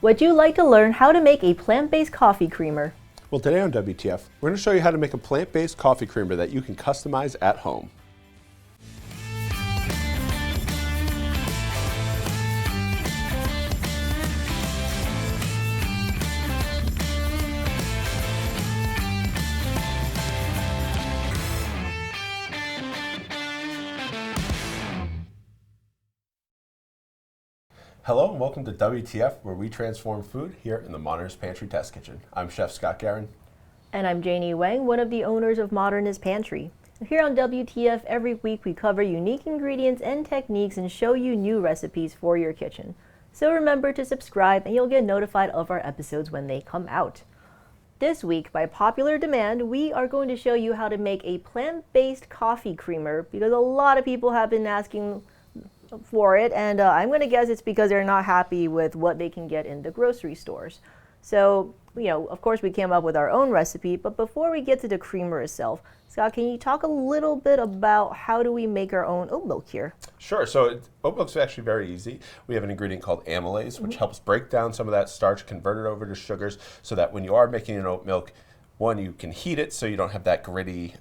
Would you like to learn how to make a plant-based coffee creamer? Well, today on WTF, we're going to show you how to make a plant-based coffee creamer that you can customize at home. Hello and welcome to WTF, where we transform food here in the Modernist Pantry Test Kitchen. I'm Chef Scott Guerin. And I'm Janie Wang, one of the owners of Modernist Pantry. Here on WTF, every week we cover unique ingredients and techniques and show you new recipes for your kitchen. So remember to subscribe and you'll get notified of our episodes when they come out. This week, by popular demand, we are going to show you how to make a plant-based coffee creamer because a lot of people have been asking for it, and I'm going to guess it's because they're not happy with what they can get in the grocery stores. So, of course we came up with our own recipe, but before we get to the creamer itself, Scott, can you talk a little bit about how do we make our own oat milk here? Sure. So oat milk is actually very easy. We have an ingredient called amylase, which helps break down some of that starch, convert it over to sugars, so that when you are making an oat milk, one, you can heat it so you don't have that gritty,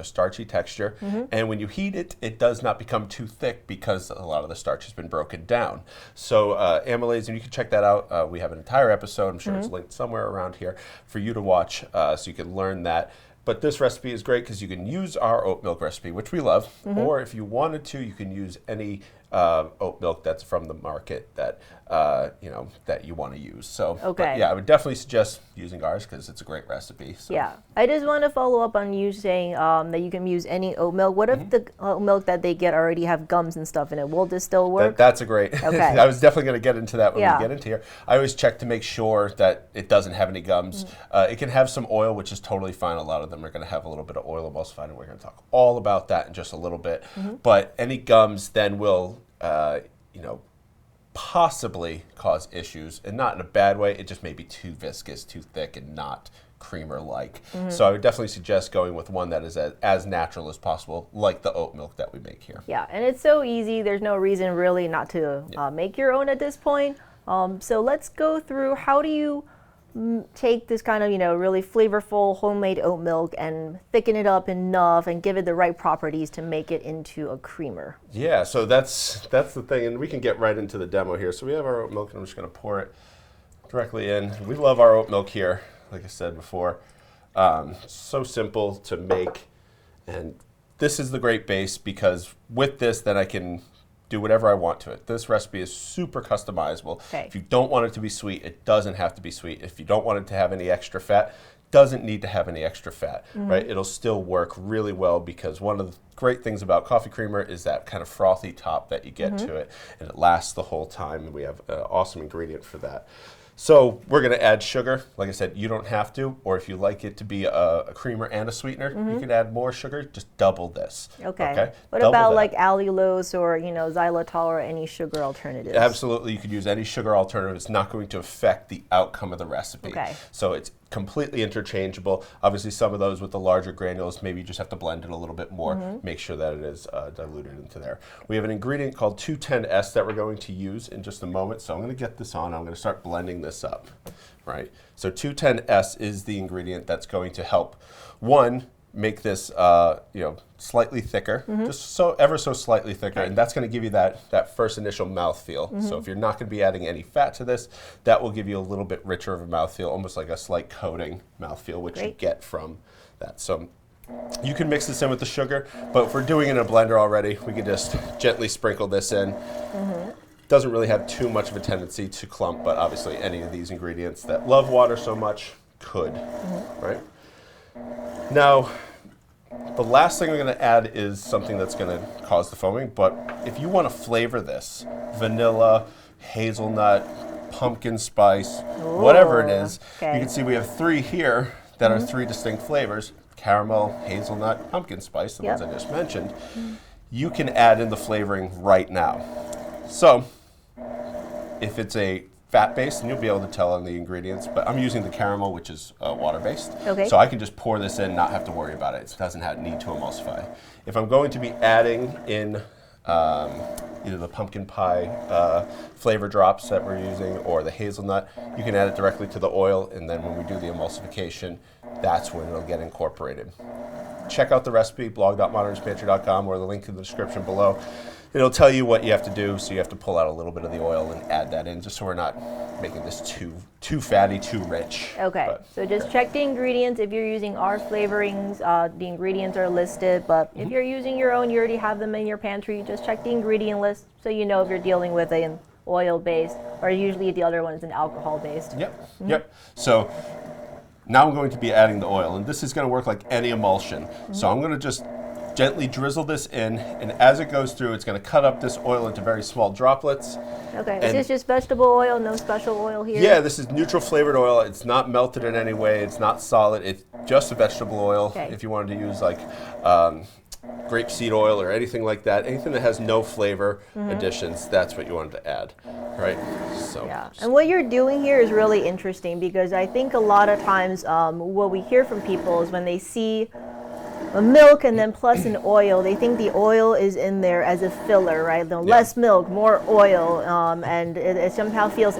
starchy texture. And when you heat it, it does not become too thick because a lot of the starch has been broken down. So amylase, and you can check that out. We have an entire episode, I'm sure it's linked somewhere around here, for you to watch so you can learn that. But this recipe is great because you can use our oat milk recipe, which we love, or if you wanted to, you can use any oat milk that's from the market that that you want to use. So, okay. Yeah, I would definitely suggest using ours because it's a great recipe. So. Yeah, I just want to follow up on you saying that you can use any oat milk. What if the oat milk that they get already have gums and stuff in it? Will this still work? That's a great. Okay. I was definitely going to get into that when we get into here. I always check to make sure that it doesn't have any gums. It can have some oil, which is totally fine. A lot of them are going to have a little bit of oil emulsified, and we're going to talk all about that in just a little bit. But any gums then will, possibly cause issues, and not in a bad way. It just may be too viscous, too thick, and not creamer-like. So I would definitely suggest going with one that is as natural as possible, like the oat milk that we make here. Yeah, and it's so easy. There's no reason really not to make your own at this point. So let's go through how do you take this kind of, really flavorful homemade oat milk and thicken it up enough and give it the right properties to make it into a creamer. Yeah, so that's the thing, and we can get right into the demo here. So we have our oat milk, and I'm just going to pour it directly in. We love our oat milk here, like I said before. So simple to make, and this is the great base because with this, then I can do whatever I want to it. This recipe is super customizable. Okay. If you don't want it to be sweet, it doesn't have to be sweet. If you don't want it to have any extra fat, doesn't need to have any extra fat, right? It'll still work really well because one of the great things about coffee creamer is that kind of frothy top that you get to it, and it lasts the whole time, and we have an awesome ingredient for that. So we're going to add sugar. Like I said, you don't have to, or if you like it to be a creamer and a sweetener, you can add more sugar. Just double this. Okay. What about like allulose or xylitol or any sugar alternatives? Absolutely, you could use any sugar alternative. It's not going to affect the outcome of the recipe. Okay. So it's completely interchangeable. Obviously, some of those with the larger granules, maybe you just have to blend it a little bit more, make sure that it is diluted into there. We have an ingredient called 210S that we're going to use in just a moment. So I'm going to get this on. I'm going to start blending this up, right? So 210S is the ingredient that's going to help, one, make this slightly thicker, just ever so slightly thicker, and that's going to give you that first initial mouthfeel. So if you're not going to be adding any fat to this, that will give you a little bit richer of a mouthfeel, almost like a slight coating mouthfeel, which you get from that. So you can mix this in with the sugar, but if we're doing it in a blender already, we can just gently sprinkle this in. Doesn't really have too much of a tendency to clump, but obviously any of these ingredients that love water so much could, right? Now, the last thing we're going to add is something that's going to cause the foaming, but if you want to flavor this, vanilla, hazelnut, pumpkin spice, whatever it is, you can see we have three here that are three distinct flavors: caramel, hazelnut, pumpkin spice, the ones I just mentioned. You can add in the flavoring right now. So, if it's a fat-based, and you'll be able to tell on the ingredients, but I'm using the caramel, which is water-based. Okay. So I can just pour this in, not have to worry about it. It doesn't need to emulsify. If I'm going to be adding in either the pumpkin pie flavor drops that we're using or the hazelnut, you can add it directly to the oil, and then when we do the emulsification, that's when it'll get incorporated. Check out the recipe, blog.modernistpantry.com, or the link in the description below. It'll tell you what you have to do, so you have to pull out a little bit of the oil and add that in, just so we're not making this too fatty, too rich. Okay, so just check the ingredients. If you're using our flavorings, the ingredients are listed, but if you're using your own, you already have them in your pantry. Just check the ingredient list so you know if you're dealing with an oil-based, or usually the other one is an alcohol-based. Yep, yep. So now I'm going to be adding the oil, and this is going to work like any emulsion. So I'm going to just gently drizzle this in, and as it goes through, it's going to cut up this oil into very small droplets. Okay, is this just vegetable oil, no special oil here? Yeah, this is neutral flavored oil. It's not melted in any way. It's not solid. It's just a vegetable oil. Okay. If you wanted to use like grapeseed oil or anything like that, anything that has no flavor additions, that's what you wanted to add, right? So yeah, and what you're doing here is really interesting, because I think a lot of times what we hear from people is when they see a milk and then plus an oil, they think the oil is in there as a filler, right? Less milk, more oil, and it somehow feels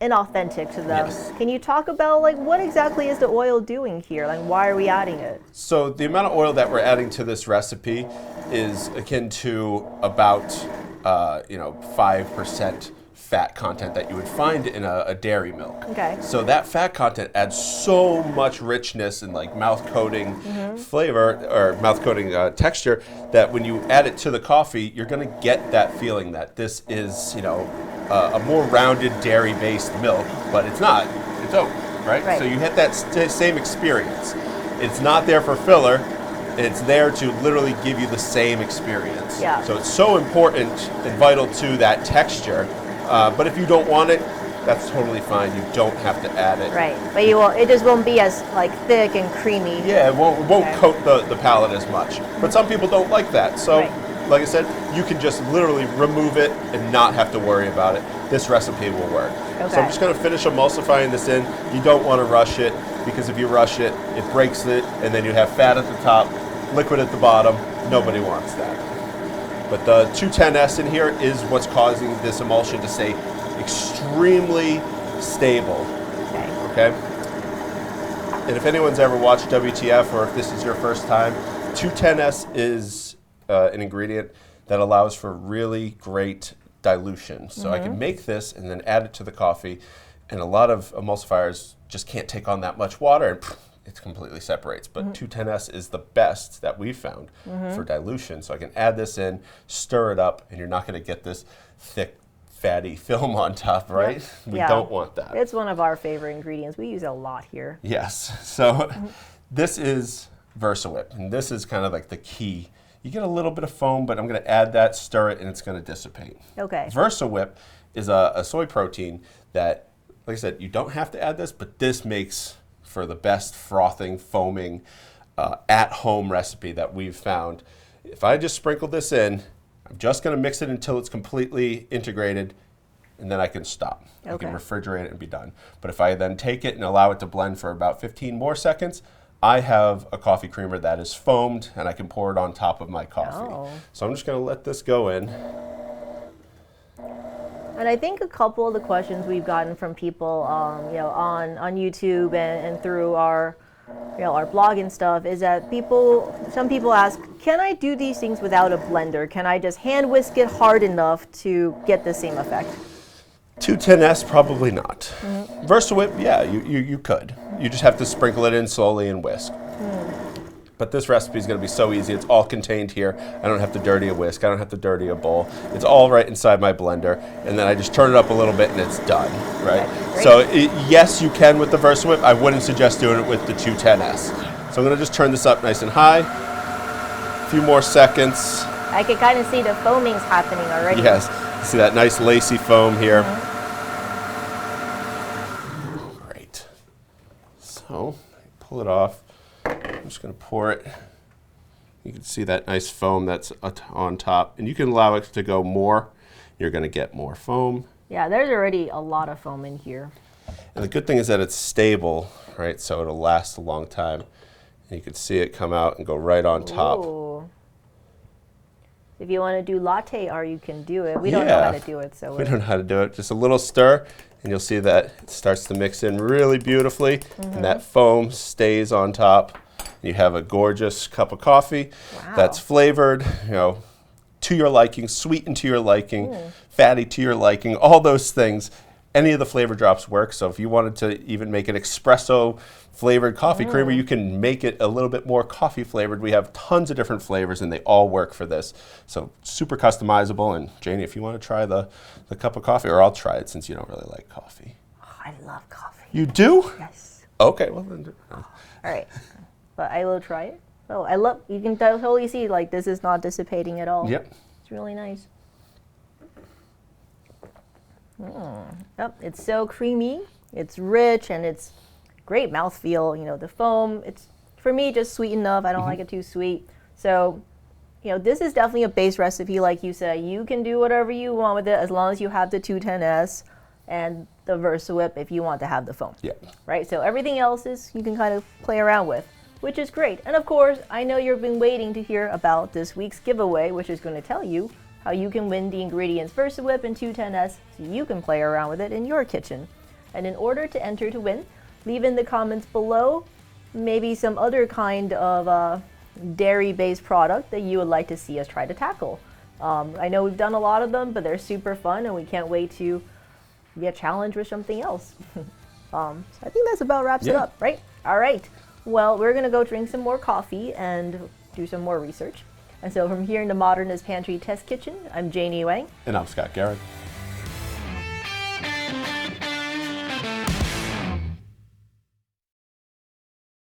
inauthentic to them. Yes. Can you talk about like what exactly is the oil doing here? Like why are we adding it? So the amount of oil that we're adding to this recipe is akin to about 5% fat content that you would find in a dairy milk. Okay. So that fat content adds so much richness and like mouth coating flavor or mouth coating texture that when you add it to the coffee, you're going to get that feeling that this is a more rounded dairy based milk, but it's not. It's oat, right? So you get that same experience. It's not there for filler. It's there to literally give you the same experience. Yeah. So it's so important and vital to that texture. But if you don't want it, that's totally fine. You don't have to add it. Right, but it just won't be as like thick and creamy. Yeah, it won't coat the palate as much. But some people don't like that. So, like I said, you can just literally remove it and not have to worry about it. This recipe will work. Okay. So I'm just going to finish emulsifying this in. You don't want to rush it, because if you rush it, it breaks it, and then you have fat at the top, liquid at the bottom. Nobody wants that. But the 210S in here is what's causing this emulsion to stay extremely stable. Okay? And if anyone's ever watched WTF, or if this is your first time, 210S is an ingredient that allows for really great dilution. So I can make this and then add it to the coffee, and a lot of emulsifiers just can't take on that much water, and it completely separates. But 210S is the best that we've found for dilution. So I can add this in, stir it up, and you're not going to get this thick, fatty film on top, right? Yep. We don't want that. It's one of our favorite ingredients. We use it a lot here. Yes. So this is VersaWhip, and this is kind of like the key. You get a little bit of foam, but I'm going to add that, stir it, and it's going to dissipate. Okay. VersaWhip is a soy protein that, like I said, you don't have to add this, but this makes for the best frothing, foaming, at-home recipe that we've found. If I just sprinkle this in, I'm just going to mix it until it's completely integrated, and then I can stop. I can refrigerate it and be done. But if I then take it and allow it to blend for about 15 more seconds, I have a coffee creamer that is foamed, and I can pour it on top of my coffee. So I'm just going to let this go in. And I think a couple of the questions we've gotten from people, on YouTube and through our blog and stuff, is that some people ask, can I do these things without a blender? Can I just hand whisk it hard enough to get the same effect? 210S, probably not. VersaWhip, yeah, you could. You just have to sprinkle it in slowly and whisk. But this recipe is going to be so easy. It's all contained here. I don't have to dirty a whisk. I don't have to dirty a bowl. It's all right inside my blender. And then I just turn it up a little bit and it's done, right? So yes, you can with the VersaWhip. I wouldn't suggest doing it with the 210S. So I'm going to just turn this up nice and high. A few more seconds. I can kind of see the foaming's happening already. Yes. See that nice lacy foam here. Great. So pull it off. I'm just going to pour it. You can see that nice foam that's on top. And you can allow it to go more. You're going to get more foam. Yeah, there's already a lot of foam in here. And the good thing is that it's stable, right? So it'll last a long time. And you can see it come out and go right on top. Ooh. If you want to do latte art, you can do it. We don't know how to do it, so we don't know how to do it. Just a little stir, and you'll see that it starts to mix in really beautifully, and that foam stays on top. You have a gorgeous cup of coffee that's flavored, you know, to your liking, sweetened to your liking, fatty to your liking, all those things. Any of the flavor drops work. So if you wanted to even make an espresso flavored coffee creamer, you can make it a little bit more coffee flavored. We have tons of different flavors and they all work for this. So super customizable. And Janie, if you want to try the cup of coffee, or I'll try it since you don't really like coffee. Oh, I love coffee. You do? Yes. Okay, well then. All right, but I will try it. Oh, you can totally see like this is not dissipating at all. Yep. It's really nice. Yep, it's so creamy, it's rich, and it's great mouthfeel. You know, the foam, it's, for me, just sweet enough. I don't like it too sweet. So, you know, this is definitely a base recipe, like you said. You can do whatever you want with it as long as you have the 210S and the VersaWhip if you want to have the foam. Yeah. Right, so everything else is you can kind of play around with, which is great. And of course, I know you've been waiting to hear about this week's giveaway, which is going to tell you how you can win the ingredients VersaWhip and 210S so you can play around with it in your kitchen. And in order to enter to win, leave in the comments below maybe some other kind of dairy-based product that you would like to see us try to tackle. I know we've done a lot of them, but they're super fun and we can't wait to get challenged with something else. So I think that's about wraps it up, right? All right. Well, we're going to go drink some more coffee and do some more research. And so from here in the Modernist Pantry Test Kitchen, I'm Janie Wang. And I'm Scott Garrett.